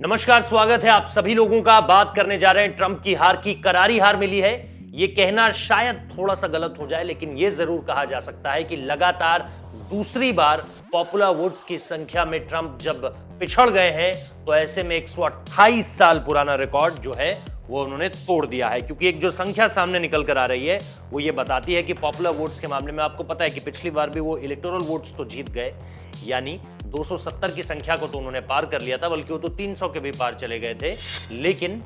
नमस्कार, स्वागत है आप सभी लोगों का। बात करने जा रहे हैं ट्रंप की हार की। करारी हार मिली है, ये कहना शायद थोड़ा सा गलत हो जाए, लेकिन ये जरूर कहा जा सकता है कि लगातार दूसरी बार पॉपुलर वोट्स की संख्या में ट्रंप जब पिछड़ गए हैं, तो ऐसे में 128 साल पुराना रिकॉर्ड जो है वो उन्होंने तोड़ दिया है। क्योंकि एक जो संख्या सामने निकल कर आ रही है वो ये बताती है कि पॉपुलर वोट्स के मामले में आपको पता है कि पिछली बार भी वो इलेक्टोरल वोट्स तो जीत गए, यानी 270 की संख्या को तो उन्होंने पार कर लिया था, बल्कि वो तो 300 के भी पार चले गए थे, लेकिन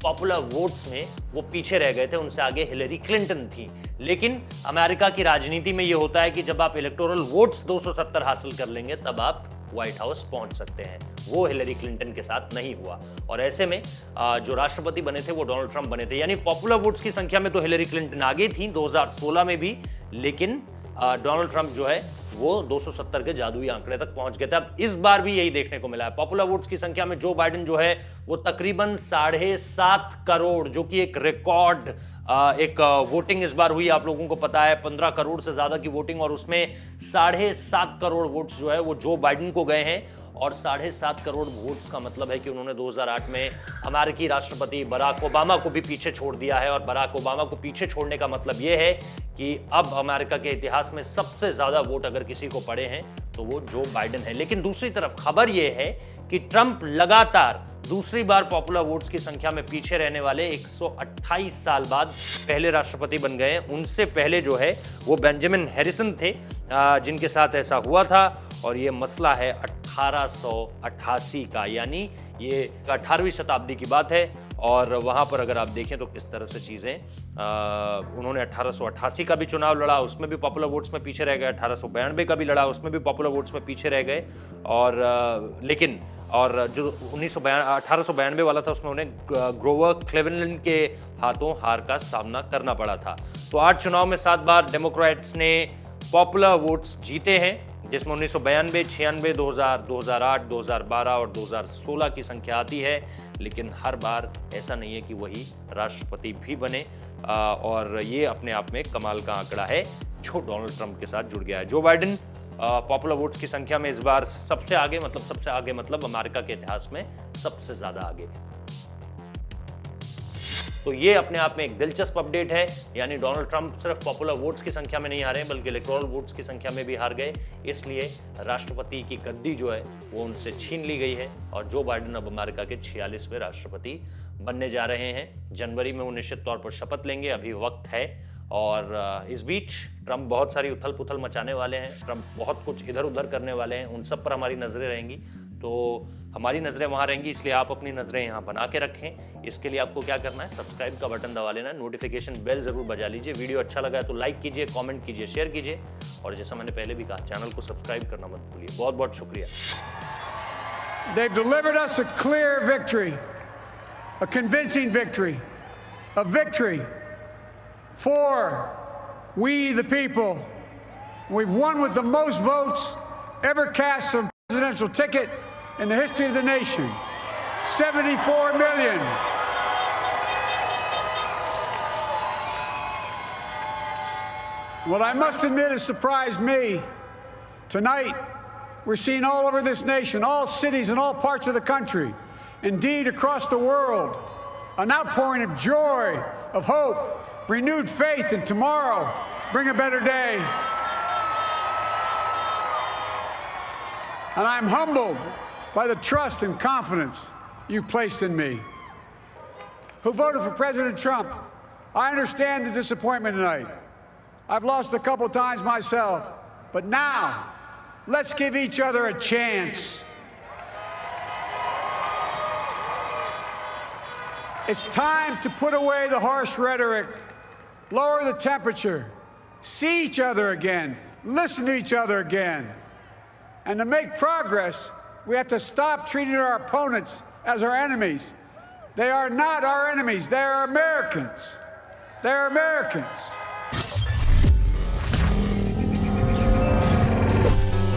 पॉपुलर वोट्स में वो पीछे रह गए थे, उनसे आगे हिलरी क्लिंटन थी। लेकिन अमेरिका की राजनीति में ये होता है कि जब आप इलेक्टोरल वोट्स 270 हासिल कर लेंगे तब आप व्हाइट हाउस पहुंच सकते हैं। वो हिलरी क्लिंटन के साथ नहीं हुआ, और ऐसे में जो राष्ट्रपति बने थे वो डोनाल्ड ट्रंप बने थे। यानी पॉपुलर वोट्स की संख्या में तो हिलरी क्लिंटन आगे थी 2016 में भी, लेकिन डोनाल्ड ट्रंप जो है वो 270 के जादुई आंकड़े तक पहुंच गए थे। अब इस बार भी यही देखने को मिला है। पॉपुलर वोट्स की संख्या में जो बाइडेन जो है वो तकरीबन 7.5 करोड़, जो कि एक रिकॉर्ड एक वोटिंग इस बार हुई, आप लोगों को पता है 15 करोड़ से ज्यादा की वोटिंग, और उसमें 7.5 करोड़ वोट्स जो है वो जो बाइडेन को गए हैं। और 7.5 करोड़ वोट्स का मतलब है कि उन्होंने 2008 में अमेरिकी राष्ट्रपति बराक ओबामा को भी पीछे छोड़ दिया है। और बराक ओबामा को पीछे छोड़ने का मतलब यह है कि अब अमेरिका के इतिहास में सबसे ज्यादा वोट अगर किसी को पड़े हैं तो वो जो बाइडेन है। लेकिन दूसरी तरफ खबर यह है कि ट्रंप लगातार दूसरी बार पॉपुलर वोट्स की संख्या में पीछे रहने वाले 128 साल बाद पहले राष्ट्रपति बन गए हैं। उनसे पहले जो है वो बेंजामिन हैरिसन थे, जिनके साथ ऐसा हुआ था। और ये मसला है 1888 का, यानी ये 18वीं शताब्दी की बात है। और वहां पर अगर आप देखें तो किस तरह से चीजें, उन्होंने 1888 का भी चुनाव लड़ा, उसमें भी पॉपुलर वोट्स में पीछे रह गए। 1892 का भी लड़ा, उसमें भी पॉपुलर वोट्स में पीछे रह गए। और लेकिन जो 1892 वाला था उसमें उन्हें ग्रोवर क्लेवेलैंड के हाथों हार का सामना करना पड़ा था। तो 8 चुनाव में 7 बार डेमोक्रेट्स ने पॉपुलर वोट्स जीते हैं, जिसमें 1992, 96, 2000, 2008, 2012 और 2016 की संख्या आती है। लेकिन हर बार ऐसा नहीं है कि वही राष्ट्रपति भी बने, और ये अपने आप में कमाल का आंकड़ा है जो डोनाल्ड ट्रंप के साथ जुड़ गया है। जो बाइडेन पॉपुलर वोट्स की संख्या में इस बार सबसे आगे मतलब अमेरिका के इतिहास में सबसे ज्यादा आगे। तो ये अपने आप में एक दिलचस्प अपडेट है। यानी डोनाल्ड ट्रंप सिर्फ पॉपुलर वोट्स की संख्या में नहीं हारे, बल्कि इलेक्टोरल वोट्स की संख्या में भी हार गए। इसलिए राष्ट्रपति की गद्दी जो है वो उनसे छीन ली गई है, और जो बाइडेन अब अमेरिका के 46वें राष्ट्रपति बनने जा रहे हैं। जनवरी में वो निश्चित तौर पर शपथ लेंगे, अभी वक्त है। और इस बीच ट्रंप बहुत सारी उथल पुथल मचाने वाले हैं, ट्रंप बहुत कुछ इधर उधर करने वाले हैं, उन सब पर हमारी नजरें रहेंगी। तो हमारी नजरें वहां रहेंगी, इसलिए आप अपनी नजरें यहां बना के रखें। इसके लिए आपको क्या करना है, सब्सक्राइब का बटन दबा लेना, नोटिफिकेशन बेल जरूर बजा लीजिए। वीडियो अच्छा लगा है तो लाइक कीजिए, कमेंट कीजिए, शेयर कीजिए, और जैसा मैंने पहले भी कहा, चैनल को सब्सक्राइब करना मत भूलिए। बहुत बहुत शुक्रिया। They've delivered us a clear victory, a convincing victory, a victory for we the people. We've won with the most votes ever cast on a presidential ticket in the history of the nation. 74 million. What I must admit has surprised me. Tonight, we're seeing all over this nation, all cities and all parts of the country, indeed across the world, an outpouring of joy, of hope, renewed faith in tomorrow, bring a better day. And I'm humbled by the trust and confidence you placed in me. Who voted for President Trump? I understand the disappointment tonight. I've lost a couple times myself, but now let's give each other a chance. It's time to put away the harsh rhetoric, lower the temperature, see each other again, listen to each other again. And to make progress, we have to stop treating our opponents as our enemies. They are not our enemies. They are Americans. They're Americans.